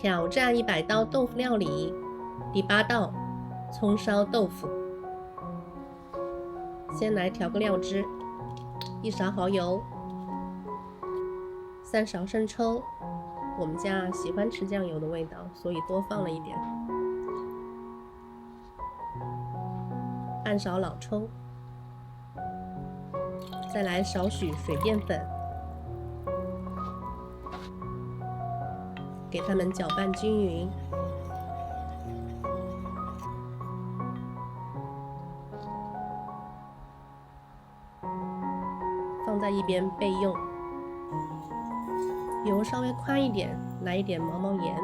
挑战100道豆腐料理，第8道葱烧豆腐。先来调个料汁，1勺蚝油，3勺生抽。我们家喜欢吃酱油的味道，所以多放了一点。半勺老抽，再来少许水淀粉，给它们搅拌均匀。放在一边备用。油稍微宽一点，来一点毛毛盐。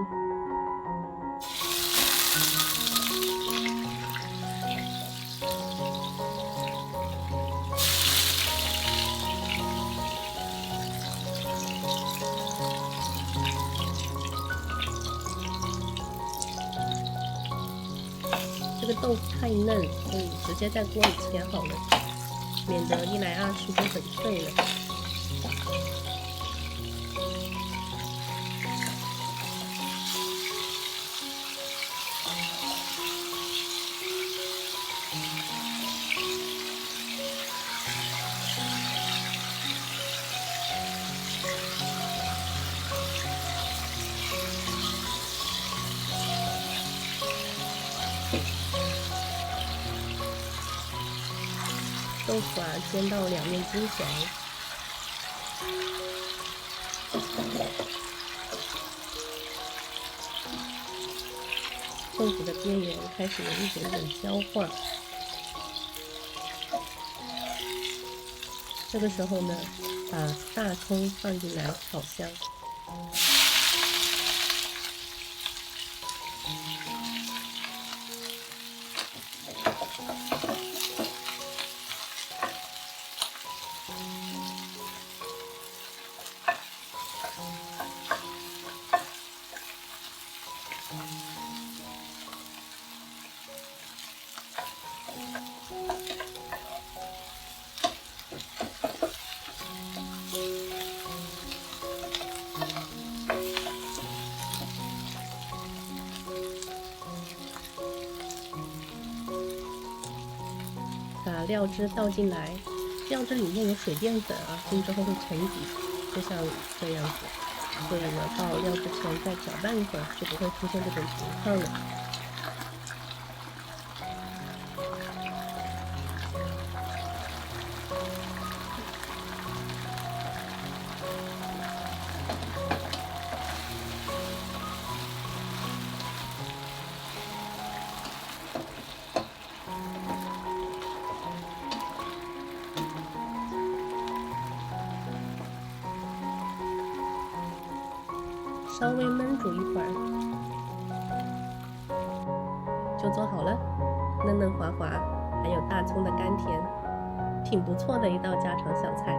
这个豆腐太嫩，所以直接在锅里切好了，免得一来二去就很脆了。豆腐煎到两面金黄，豆腐的边缘开始有一点点焦化。这个时候呢，把大葱放进来炒香。把料汁倒进来，料汁里面有水淀粉进之后会沉底，就像这样子。所以呢，倒料之前再搅拌一会儿，就不会出现这种情况了。稍微焖煮一会儿，就做好了，嫩嫩滑滑，还有大葱的甘甜，挺不错的一道家常小菜。